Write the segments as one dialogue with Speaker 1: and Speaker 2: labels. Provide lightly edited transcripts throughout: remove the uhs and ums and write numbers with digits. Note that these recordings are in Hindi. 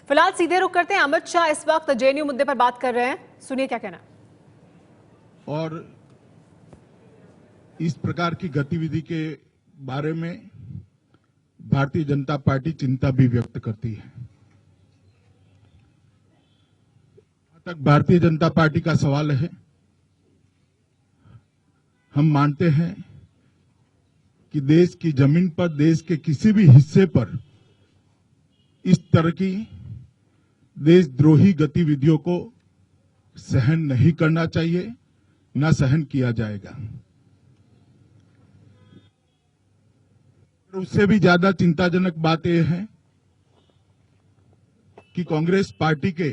Speaker 1: फिलहाल सीधे रुख करते हैं। अमित शाह इस वक्त जेएनयू मुद्दे पर बात कर रहे हैं, सुनिए क्या कहना।
Speaker 2: और इस प्रकार की गतिविधि के बारे में भारतीय जनता पार्टी चिंता भी व्यक्त करती है। जहां तक भारतीय जनता पार्टी का सवाल है, हम मानते हैं कि देश की जमीन पर, देश के किसी भी हिस्से पर इस तरह की देशद्रोही गतिविधियों को सहन नहीं करना चाहिए, न सहन किया जाएगा। उससे भी ज्यादा चिंताजनक बात यह है कि कांग्रेस पार्टी के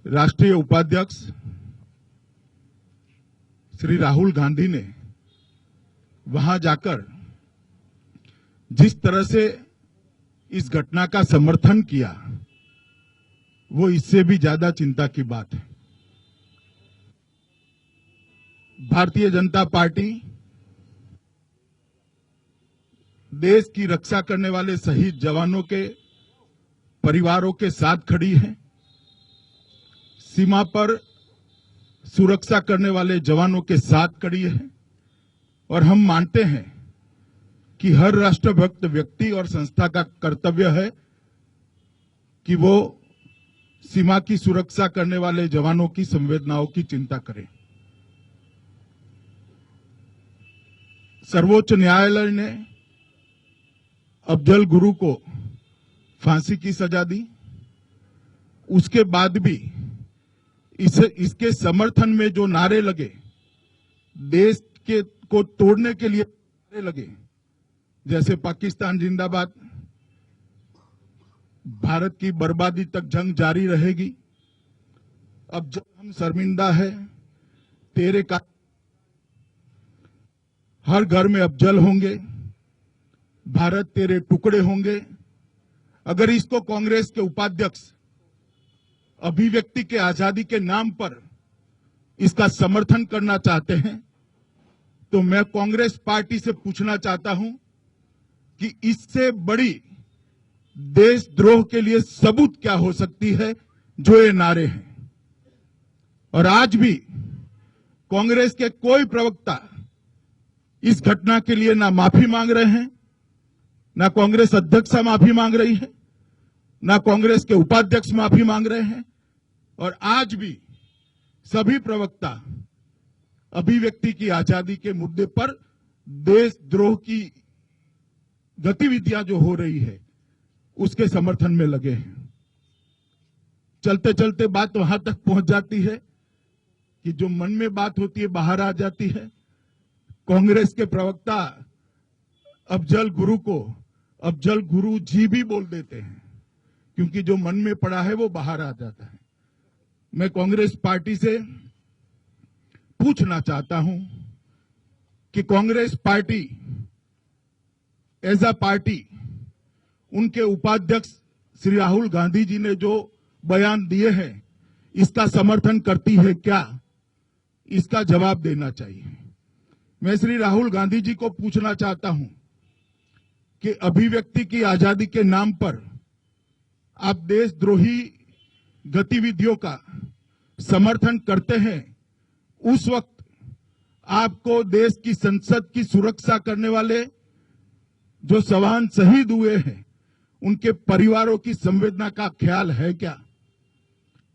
Speaker 2: राष्ट्रीय उपाध्यक्ष श्री राहुल गांधी ने वहां जाकर जिस तरह से इस घटना का समर्थन किया, वो इससे भी ज्यादा चिंता की बात है। भारतीय जनता पार्टी देश की रक्षा करने वाले शहीद जवानों के परिवारों के साथ खड़ी है। सीमा पर सुरक्षा करने वाले जवानों के साथ खड़ी है और हम मानते हैं कि हर राष्ट्रभक्त व्यक्ति और संस्था का कर्तव्य है कि वो सीमा की सुरक्षा करने वाले जवानों की संवेदनाओं की चिंता करें। सर्वोच्च न्यायालय ने अफजल गुरु को फांसी की सजा दी। उसके बाद भी इसके समर्थन में जो नारे लगे, देश के को तोड़ने के लिए नारे लगे, जैसे पाकिस्तान जिंदाबाद, भारत की बर्बादी तक जंग जारी रहेगी, अब जब हम शर्मिंदा है, तेरे का हर घर में अफजल होंगे, भारत तेरे टुकड़े होंगे। अगर इसको कांग्रेस के उपाध्यक्ष अभिव्यक्ति के आजादी के नाम पर इसका समर्थन करना चाहते हैं, तो मैं कांग्रेस पार्टी से पूछना चाहता हूं कि इससे बड़ी देशद्रोह के लिए सबूत क्या हो सकती है जो ये नारे हैं। और आज भी कांग्रेस के कोई प्रवक्ता इस घटना के लिए ना माफी मांग रहे हैं, ना कांग्रेस अध्यक्ष माफी मांग रही है, ना कांग्रेस के उपाध्यक्ष माफी मांग रहे हैं। और आज भी सभी प्रवक्ता अभिव्यक्ति की आजादी के मुद्दे पर देशद्रोह की गतिविधियां जो हो रही है उसके समर्थन में लगे हैं। चलते चलते बात वहां तक पहुंच जाती है कि जो मन में बात होती है बाहर आ जाती है। कांग्रेस के प्रवक्ता अफजल गुरु को अफजल गुरु जी भी बोल देते हैं, क्योंकि जो मन में पड़ा है वो बाहर आ जाता है। मैं कांग्रेस पार्टी से पूछना चाहता हूं कि Congress party as a party, उनके उपाध्यक्ष श्री राहुल गांधी जी ने जो बयान दिए हैं, इसका समर्थन करती है क्या? इसका जवाब देना चाहिए। मैं श्री राहुल गांधी जी को पूछना चाहता हूं कि अभिव्यक्ति की आजादी के नाम पर आप देशद्रोही गतिविधियों का समर्थन करते हैं, उस वक्त आपको देश की संसद की सुरक्षा करने वाले जो जवान शहीद हुए हैं, उनके परिवारों की संवेदना का ख्याल है क्या?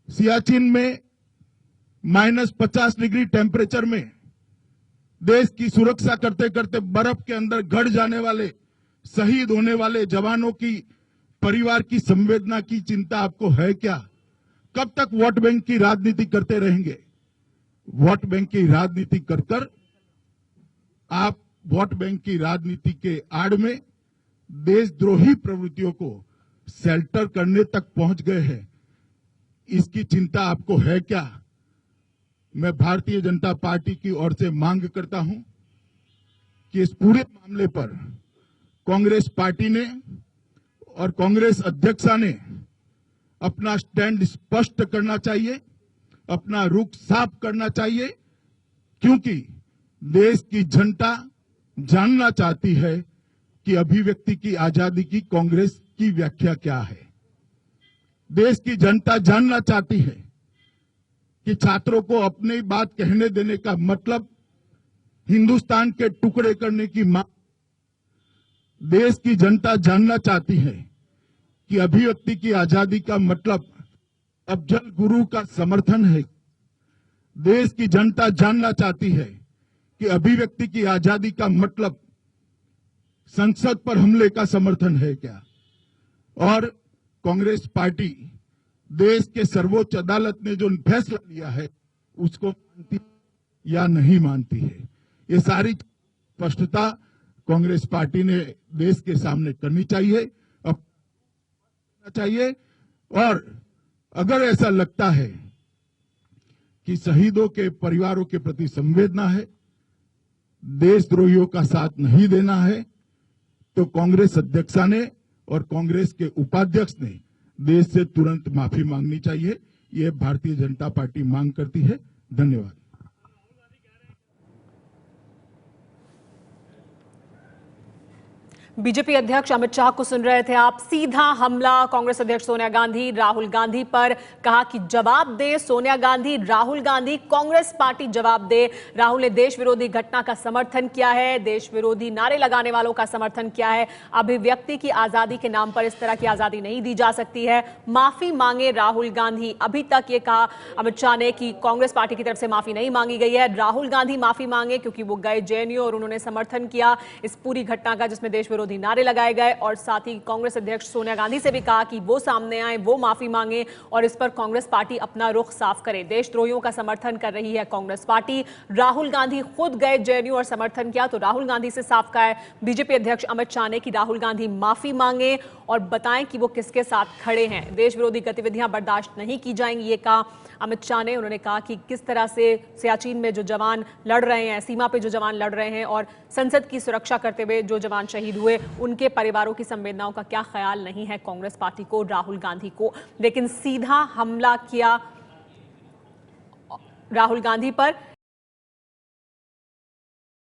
Speaker 2: सियाचिन में -50 डिग्री टेम्परेचर में देश की सुरक्षा करते करते बर्फ के अंदर गड़ जाने वाले, शहीद होने वाले जवानों की परिवार की संवेदना की चिंता आपको है क्या? कब तक वोट बैंक की राजनीति करते रहेंगे? वोट बैंक की राजनीति कर आप वोट बैंक की राजनीति के आड़ में देशद्रोही प्रवृत्तियों को शेल्टर करने तक पहुंच गए हैं। इसकी चिंता आपको है क्या? मैं भारतीय जनता पार्टी की ओर से मांग करता हूं कि इस पूरे मामले पर कांग्रेस पार्टी ने और कांग्रेस अध्यक्षा ने अपना स्टैंड स्पष्ट करना चाहिए, अपना रुख साफ करना चाहिए, क्योंकि देश की जनता जानना चाहती है कि अभिव्यक्ति की आजादी की कांग्रेस की व्याख्या क्या है। देश की जनता जानना चाहती है कि छात्रों को अपनी बात कहने देने का मतलब हिंदुस्तान के टुकड़े करने की मांग। देश की जनता जानना चाहती है कि अभिव्यक्ति की आजादी का मतलब अफजल गुरु का समर्थन है। देश की जनता जानना चाहती है कि अभिव्यक्ति की आजादी का मतलब संसद पर हमले का समर्थन है क्या। और कांग्रेस पार्टी देश के सर्वोच्च अदालत ने जो फैसला लिया है उसको मानती या नहीं मानती है। ये सारी स्पष्टता कांग्रेस पार्टी ने देश के सामने करनी चाहिए। और अगर ऐसा लगता है कि शहीदों के परिवारों के प्रति संवेदना है, देशद्रोहियों का साथ नहीं देना है, तो कांग्रेस अध्यक्षा ने और कांग्रेस के उपाध्यक्ष ने देश से तुरंत माफी मांगनी चाहिए। ये भारतीय जनता पार्टी मांग करती है। धन्यवाद।
Speaker 1: बीजेपी अध्यक्ष अमित शाह को सुन रहे थे आप। सीधा हमला कांग्रेस अध्यक्ष सोनिया गांधी राहुल गांधी पर, कहा कि जवाब दे सोनिया गांधी, राहुल गांधी, कांग्रेस पार्टी जवाब दे। राहुल ने देश विरोधी घटना का समर्थन किया है, देश विरोधी नारे लगाने वालों का समर्थन किया है। अभिव्यक्ति की आजादी के नाम पर इस तरह की आजादी नहीं दी जा सकती है। माफी मांगे राहुल गांधी। अभी तक ये कहा अमित शाह ने कि कांग्रेस पार्टी की तरफ से माफी नहीं मांगी गई है। राहुल गांधी माफी मांगे क्योंकि वो गए जेएनयू और उन्होंने समर्थन किया इस पूरी घटना का जिसमें देश विरोधी नारे लगाए गए। और साथ ही कांग्रेस अध्यक्ष सोनिया गांधी से भी कहा कि वो सामने आए, वो माफी मांगे और इस पर कांग्रेस पार्टी अपना रुख साफ करे। देशद्रोहियों का समर्थन कर रही है कांग्रेस पार्टी। राहुल गांधी खुद गए जेएनयू और समर्थन किया, तो राहुल गांधी से साफ कहा है बीजेपी अध्यक्ष अमित शाह ने कि राहुल गांधी माफी मांगे और बताएं कि वो किसके साथ खड़े हैं। देश विरोधी गतिविधियां बर्दाश्त नहीं की जाएंगी, ये कहा अमित शाह ने। उन्होंने कहा कि किस तरह से सियाचिन में जो जवान लड़ रहे हैं, सीमा पे जो जवान लड़ रहे हैं और संसद की सुरक्षा करते हुए जो जवान शहीद हुए, उनके परिवारों की संवेदनाओं का क्या ख्याल नहीं है कांग्रेस पार्टी को, राहुल गांधी को। लेकिन सीधा हमला किया राहुल गांधी पर।